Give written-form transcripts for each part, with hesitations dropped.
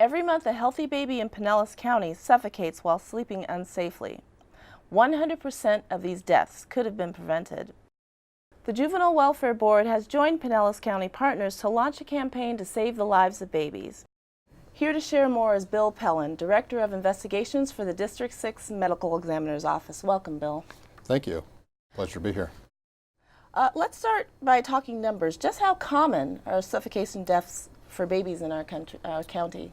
Every month, a healthy baby in Pinellas County suffocates while sleeping unsafely. 100% of these deaths could have been prevented. The Juvenile Welfare Board has joined Pinellas County partners to launch a campaign to save the lives of babies. Here to share more is Bill Pellan, Director of Investigations for the District 6 Medical Examiner's Office. Welcome, Bill. Thank you. Pleasure to be here. Let's start by talking numbers. Just how common are suffocation deaths for babies in our county?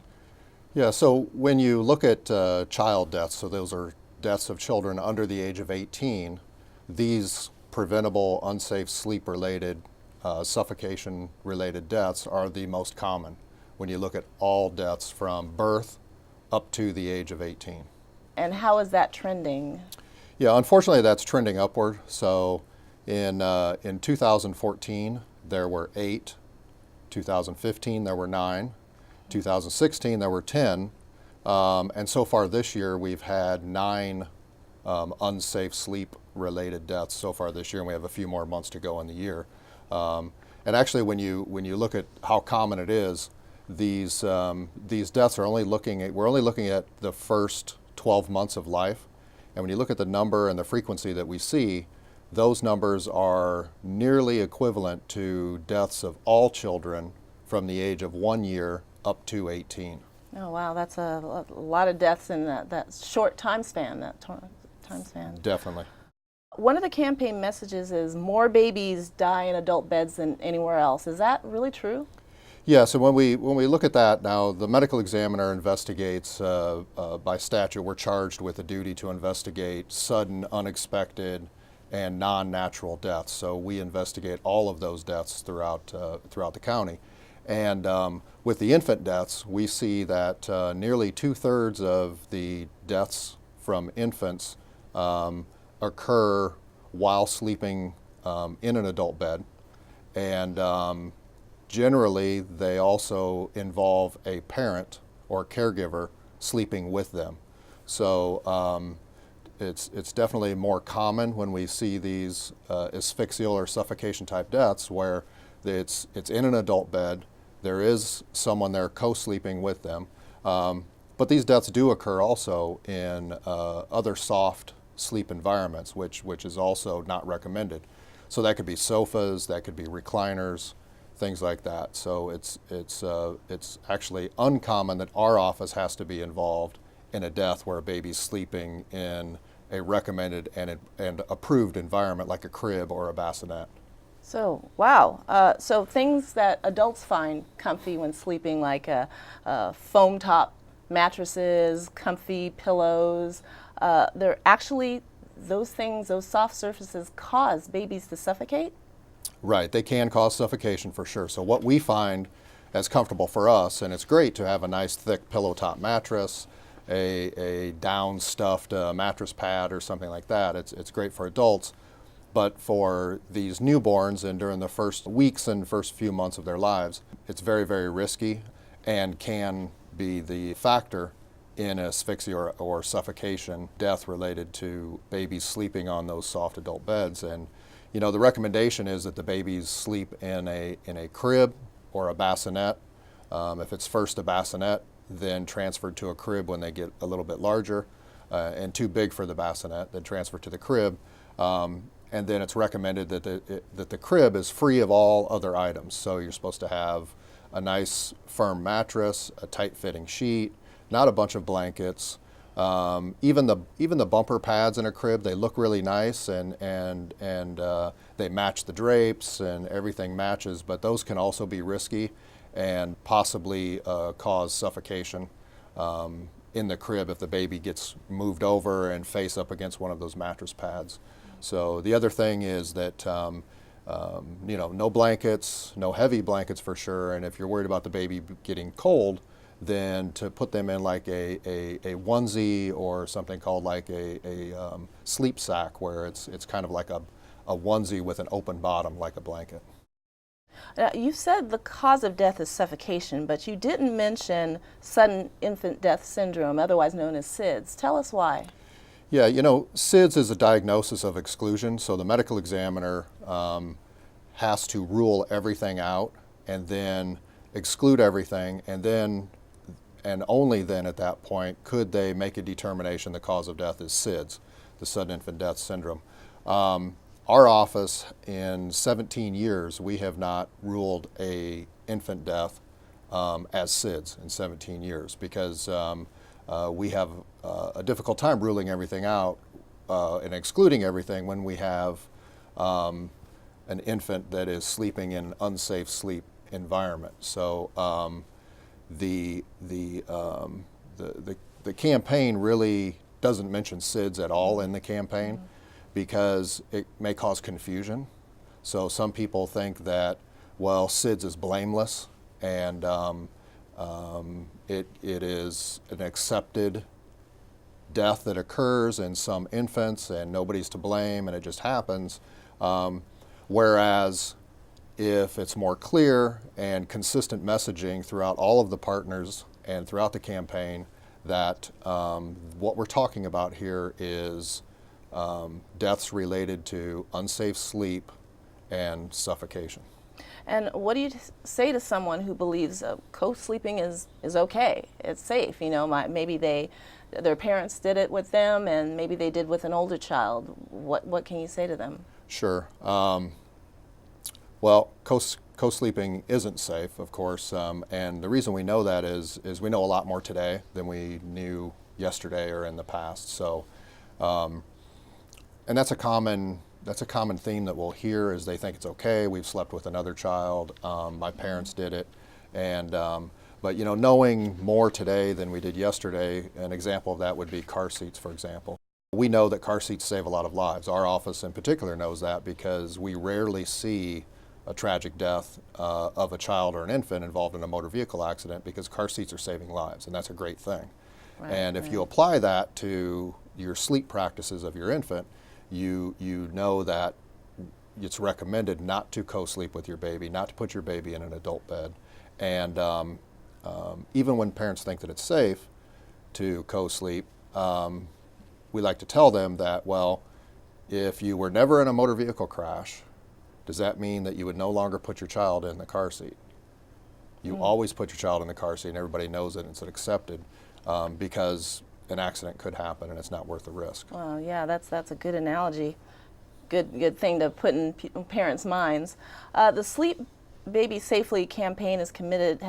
Yeah, so when you look at child deaths, so those are deaths of children under the age of 18, these preventable, unsafe sleep-related, suffocation-related deaths are the most common when you look at all deaths from birth up to the age of 18. And how is that trending? Yeah, unfortunately that's trending upward. So in 2014 there were 8, 2015 there were 9, 2016 there were 10, and so far this year we've had 9 unsafe sleep-related deaths so far this year, and we have a few more months to go in the year. And actually, when you look at how common it is, these deaths are only we're only looking at the first 12 months of life, and when you look at the number and the frequency that we see, those numbers are nearly equivalent to deaths of all children from the age of 1 year up to 18. Oh wow, that's a lot of deaths in that short time span. Definitely. One of the campaign messages is more babies die in adult beds than anywhere else. Is that really true? Yeah, so when we look at that now, the medical examiner investigates, by statute, we're charged with a duty to investigate sudden, unexpected, and non-natural deaths. So we investigate all of those deaths throughout the county. And with the infant deaths, we see that nearly 2/3 of the deaths from infants occur while sleeping in an adult bed. And generally, they also involve a parent or caregiver sleeping with them. So it's definitely more common when we see these asphyxial or suffocation type deaths where it's in an adult bed, there is someone there co-sleeping with them. But these deaths do occur also in other soft sleep environments, which is also not recommended. So that could be sofas, that could be recliners, things like that. So it's actually uncommon that our office has to be involved in a death where a baby's sleeping in a recommended and approved environment like a crib or a bassinet. So, wow. So things that adults find comfy when sleeping, like foam top mattresses, comfy pillows, they're actually, those things, those soft surfaces cause babies to suffocate? Right, they can cause suffocation for sure. So what we find as comfortable for us, and it's great to have a nice thick pillow top mattress, a down stuffed mattress pad or something like that. It's great for adults. But for these newborns and during the first weeks and first few months of their lives, it's very, very risky and can be the factor in asphyxia or suffocation death related to babies sleeping on those soft adult beds. And you know, the recommendation is that the babies sleep in a crib or a bassinet. If it's first a bassinet, then transferred to a crib when they get a little bit larger and too big for the bassinet, then transferred to the crib. And then it's recommended that the crib is free of all other items. So you're supposed to have a nice firm mattress, a tight-fitting sheet, not a bunch of blankets. Even the bumper pads in a crib, they look really nice and they match the drapes and everything matches, but those can also be risky and possibly cause suffocation in the crib if the baby gets moved over and face up against one of those mattress pads. So the other thing is that you know, no blankets, no heavy blankets for sure, and if you're worried about the baby getting cold, then to put them in like a onesie or something called like a sleep sack, where it's kind of like a onesie with an open bottom like a blanket. You said the cause of death is suffocation, but you didn't mention sudden infant death syndrome, otherwise known as SIDS. Tell us why. Yeah, you know, SIDS is a diagnosis of exclusion, so the medical examiner has to rule everything out and then exclude everything, and then and only then at that point could they make a determination the cause of death is SIDS, the sudden infant death syndrome. Our office, in 17 years, we have not ruled a infant death as SIDS in 17 years, because we have a difficult time ruling everything out and excluding everything when we have an infant that is sleeping in unsafe sleep environment. So the campaign really doesn't mention SIDS at all in the campaign, because it may cause confusion. So some people think that, well, SIDS is blameless, and it is an accepted death that occurs in some infants and nobody's to blame and it just happens. Whereas if it's more clear and consistent messaging throughout all of the partners and throughout the campaign that what we're talking about here is deaths related to unsafe sleep and suffocation. And what do you say to someone who believes co-sleeping is okay, it's safe? You know, maybe their parents did it with them, and maybe they did with an older child. What can you say to them? Sure. Well, co-sleeping isn't safe, of course, and the reason we know that is we know a lot more today than we knew yesterday or in the past. So, and that's a common theme that we'll hear, is they think it's okay. We've slept with another child. My parents did it, and but you know, knowing more today than we did yesterday, an example of that would be car seats, for example. We know that car seats save a lot of lives. Our office in particular knows that, because we rarely see a tragic death of a child or an infant involved in a motor vehicle accident, because car seats are saving lives, and that's a great thing. Right, and if you apply that to your sleep practices of your infant, you know that it's recommended not to co-sleep with your baby, not to put your baby in an adult bed. And even when parents think that it's safe to co-sleep, we like to tell them that, well, if you were never in a motor vehicle crash, does that mean that you would no longer put your child in the car seat? You always put your child in the car seat, and everybody knows it, and it's accepted, because an accident could happen and it's not worth the risk. Well, yeah, that's a good analogy. Good thing to put in parents' minds. The Sleep Baby Safely campaign has committed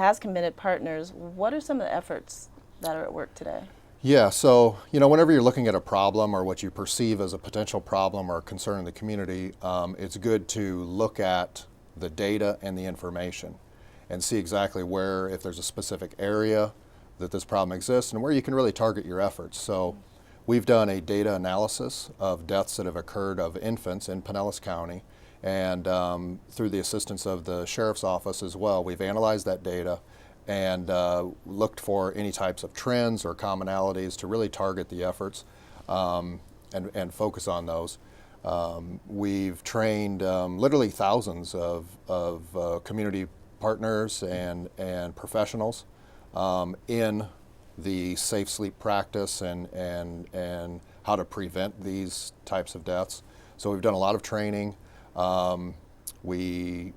partners. What are some of the efforts that are at work today? Yeah, so you know, whenever you're looking at a problem or what you perceive as a potential problem or concern in the community, it's good to look at the data and the information and see exactly where, if there's a specific area that this problem exists, and where you can really target your efforts. So we've done a data analysis of deaths that have occurred of infants in Pinellas County, and through the assistance of the Sheriff's Office as well, we've analyzed that data and looked for any types of trends or commonalities to really target the efforts and focus on those. We've trained literally thousands of community partners and professionals in the safe sleep practice and how to prevent these types of deaths. So we've done a lot of training. We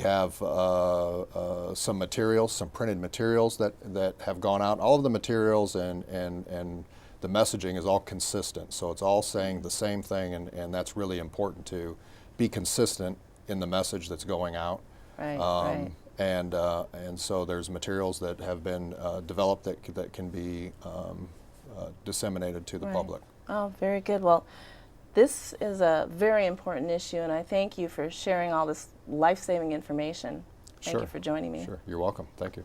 have some materials, some printed materials that have gone out. All of the materials and the messaging is all consistent. So it's all saying the same thing, and that's really important, to be consistent in the message that's going out. Right, right. And so there's materials that have been developed that can be disseminated to the public. Oh, very good. Well, this is a very important issue, and I thank you for sharing all this life-saving information. Thank you for joining me. Sure, you're welcome. Thank you.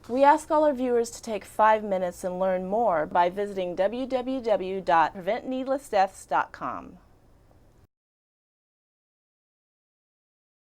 We ask all our viewers to take 5 minutes and learn more by visiting www.preventneedlessdeaths.com.